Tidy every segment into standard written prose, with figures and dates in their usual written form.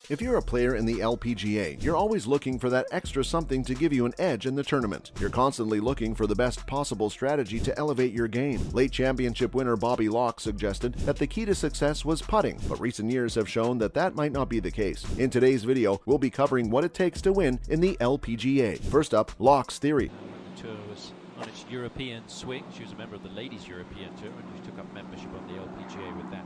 If you're a player in the LPGA, you're always looking for that extra something to give you an edge in the tournament. You're constantly looking for the best possible strategy to elevate your game. Late championship winner Bobby Locke suggested that the key to success was putting, but recent years have shown that that might not be the case. In today's video, we'll be covering what it takes to win in the LPGA. First up, Locke's theory. The tour was on its European swing. She was a member of the Ladies European Tour and she took up membership on the LPGA with that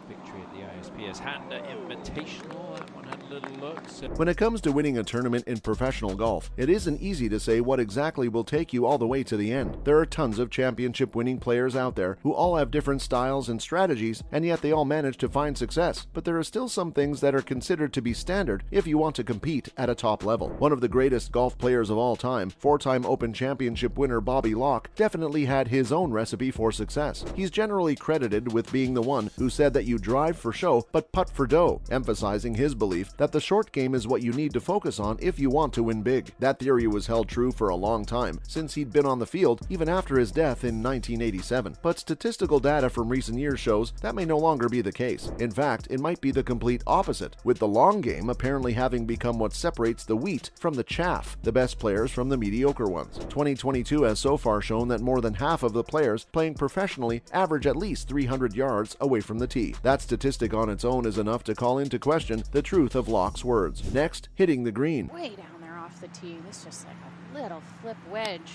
victory at the ISPS Handa Invitational. That one had a little look. When it comes to winning a tournament in professional golf, it isn't easy to say what exactly will take you all the way to the end. There are tons of championship winning players out there who all have different styles and strategies, and yet they all manage to find success. But there are still some things that are considered to be standard if you want to compete at a top level. One of the greatest golf players of all time, four-time Open Championship winner Bobby Locke, definitely had his own recipe for success. He's generally credited with being the one who said that you drive for show but putt for dough, emphasizing his belief that the short game is what you need to focus on if you want to win big. That theory was held true for a long time, since he'd been on the field even after his death in 1987. But statistical data from recent years shows that may no longer be the case. In fact, it might be the complete opposite, with the long game apparently having become what separates the wheat from the chaff, the best players from the mediocre ones. 2022 has so far shown that more than half of the players playing professionally average at least 300 yards away from the tee. That statistic on its own is enough to call into question the truth of Locke's words. Next, hitting the green. Way down there off the tee. This is just like a little flip wedge.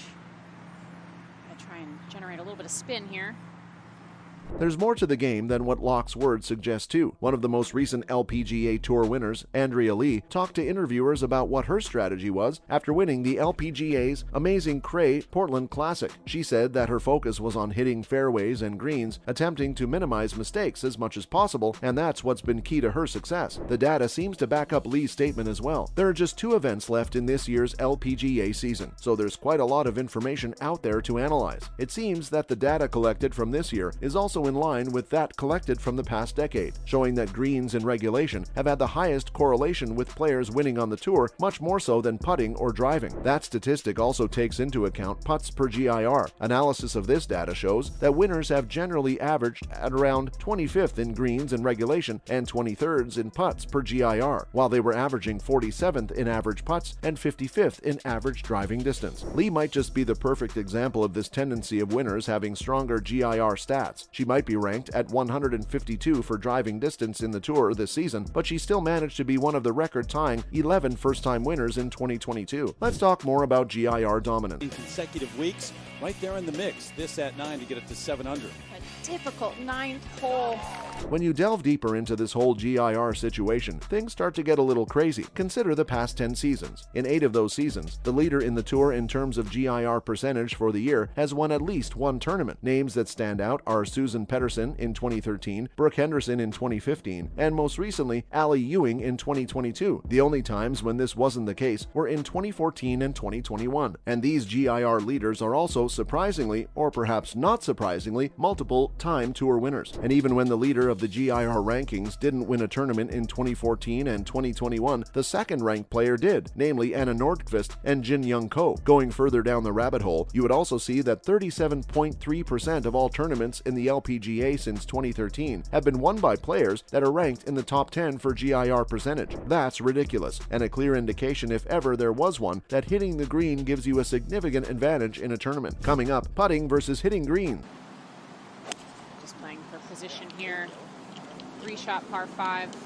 I try and generate a little bit of spin here. There's more to the game than what Locke's words suggest too. One of the most recent LPGA Tour winners, Andrea Lee, talked to interviewers about what her strategy was after winning the LPGA's Amazing Cray Portland Classic. She said that her focus was on hitting fairways and greens, attempting to minimize mistakes as much as possible, and that's what's been key to her success. The data seems to back up Lee's statement as well. There are just 2 events left in this year's LPGA season, so there's quite a lot of information out there to analyze. It seems that the data collected from this year is also in line with that collected from the past decade, showing that greens in regulation have had the highest correlation with players winning on the tour, much more so than putting or driving. That statistic also takes into account putts per GIR. Analysis of this data shows that winners have generally averaged at around 25th in greens in regulation and 23rd in putts per GIR, while they were averaging 47th in average putts and 55th in average driving distance. Lee might just be the perfect example of this tendency of winners having stronger GIR stats. She might be ranked at 152 for driving distance in the tour this season, but she still managed to be one of the record-tying 11 first-time winners in 2022. Let's talk more about GIR dominance. In consecutive weeks, right there in the mix. This at 9 to get it to 7 under. A difficult 9th hole. When you delve deeper into this whole GIR situation, things start to get a little crazy. Consider the past 10 seasons. In 8 of those seasons, the leader in the tour in terms of GIR percentage for the year has won at least one tournament. Names that stand out are Susan Pedersen in 2013, Brooke Henderson in 2015, and most recently, Allie Ewing in 2022. The only times when this wasn't the case were in 2014 and 2021. And these GIR leaders are also surprisingly, or perhaps not surprisingly, multiple-time tour winners. And even when the leader of the GIR rankings didn't win a tournament in 2014 and 2021, the second-ranked player did, namely Anna Nordqvist and Jin Young Ko. Going further down the rabbit hole, you would also see that 37.3% of all tournaments in the LPGA since 2013 have been won by players that are ranked in the top 10 for GIR percentage. That's ridiculous, and a clear indication, if ever there was one, that hitting the green gives you a significant advantage in a tournament. Coming up, putting versus hitting green. Just playing for position here. 3-shot par 5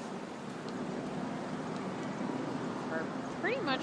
for pretty much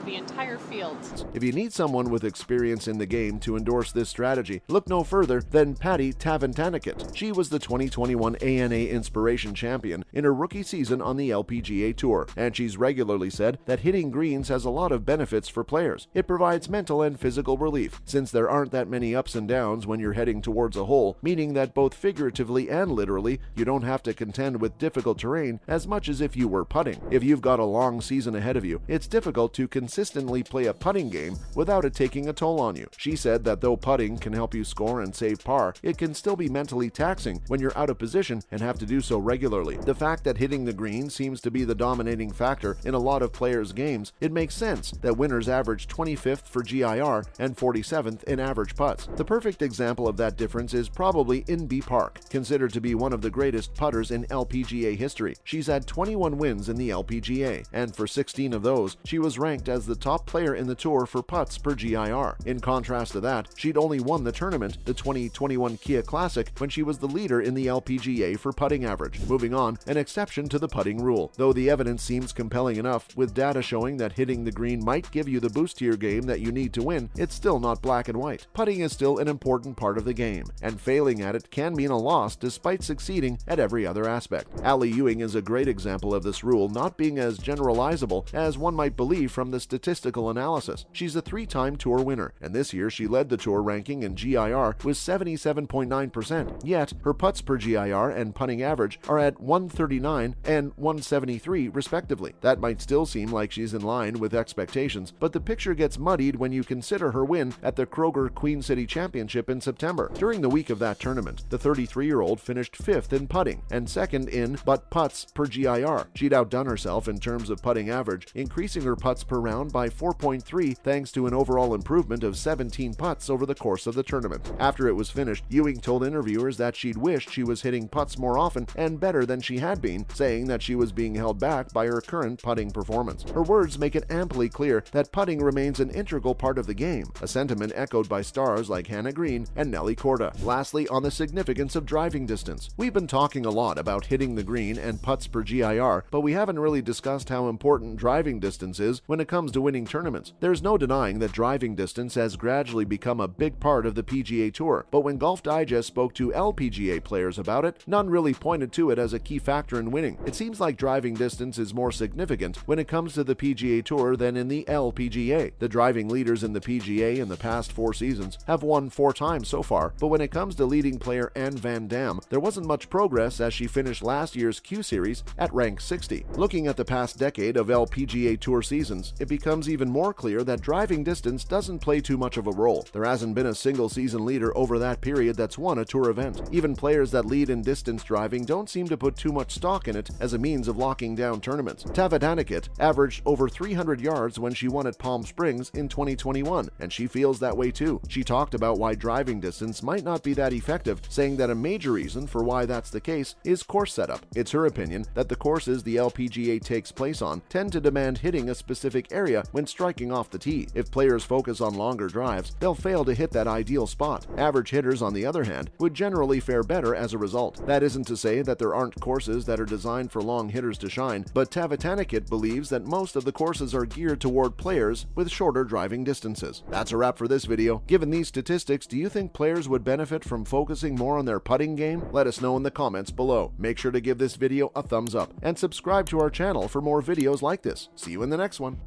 the entire field. If you need someone with experience in the game to endorse this strategy, look no further than Patty Tavantanikit. She was the 2021 ANA Inspiration Champion in her rookie season on the LPGA Tour, and she's regularly said that hitting greens has a lot of benefits for players. It provides mental and physical relief, since there aren't that many ups and downs when you're heading towards a hole, meaning that both figuratively and literally, you don't have to contend with difficult terrain as much as if you were putting. If you've got a long season ahead of you, it's difficult to consistently consistently play a putting game without it taking a toll on you. She said that though putting can help you score and save par, it can still be mentally taxing when you're out of position and have to do so regularly. The fact that hitting the green seems to be the dominating factor in a lot of players' games, it makes sense that winners average 25th for GIR and 47th in average putts. The perfect example of that difference is probably Inbee Park, considered to be one of the greatest putters in LPGA history. She's had 21 wins in the LPGA, and for 16 of those, she was ranked as the top player in the tour for putts per GIR. In contrast to that, she'd only won the tournament, the 2021 Kia Classic, when she was the leader in the LPGA for putting average. Moving on, an exception to the putting rule. Though the evidence seems compelling enough, with data showing that hitting the green might give you the boost to your game that you need to win, it's still not black and white. Putting is still an important part of the game, and failing at it can mean a loss despite succeeding at every other aspect. Ally Ewing is a great example of this rule not being as generalizable as one might believe from the statistical analysis. She's a three-time tour winner, and this year she led the tour ranking in GIR with 77.9%, yet her putts per GIR and putting average are at 139 and 173 respectively. That might still seem like she's in line with expectations, but the picture gets muddied when you consider her win at the Kroger Queen City Championship in September. During the week of that tournament, the 33-year-old finished 5th in putting and 2nd in putts per GIR. She'd outdone herself in terms of putting average, increasing her putts per round by 4.3 thanks to an overall improvement of 17 putts over the course of the tournament. After it was finished, Ewing told interviewers that she'd wished she was hitting putts more often and better than she had been, saying that she was being held back by her current putting performance. Her words make it amply clear that putting remains an integral part of the game, a sentiment echoed by stars like Hannah Green and Nelly Korda. Lastly, on the significance of driving distance. We've been talking a lot about hitting the green and putts per GIR, but we haven't really discussed how important driving distance is when it comes to winning tournaments. There's no denying that driving distance has gradually become a big part of the PGA Tour, but when Golf Digest spoke to LPGA players about it, none really pointed to it as a key factor in winning. It seems like driving distance is more significant when it comes to the PGA Tour than in the LPGA. The driving leaders in the PGA in the past 4 seasons have won 4 times so far, but when it comes to leading player Anne Van Dam, there wasn't much progress as she finished last year's Q Series at rank 60. Looking at the past decade of LPGA Tour seasons, it becomes even more clear that driving distance doesn't play too much of a role. There hasn't been a single season leader over that period that's won a tour event. Even players that lead in distance driving don't seem to put too much stock in it as a means of locking down tournaments. Tavatanakit averaged over 300 yards when she won at Palm Springs in 2021, and she feels that way too. She talked about why driving distance might not be that effective, saying that a major reason for why that's the case is course setup. It's her opinion that the courses the LPGA takes place on tend to demand hitting a specific area when striking off the tee. If players focus on longer drives, they'll fail to hit that ideal spot. Average hitters, on the other hand, would generally fare better as a result. That isn't to say that there aren't courses that are designed for long hitters to shine, but Tavatanakit believes that most of the courses are geared toward players with shorter driving distances. That's a wrap for this video. Given these statistics, do you think players would benefit from focusing more on their putting game? Let us know in the comments below. Make sure to give this video a thumbs up and subscribe to our channel for more videos like this. See you in the next one.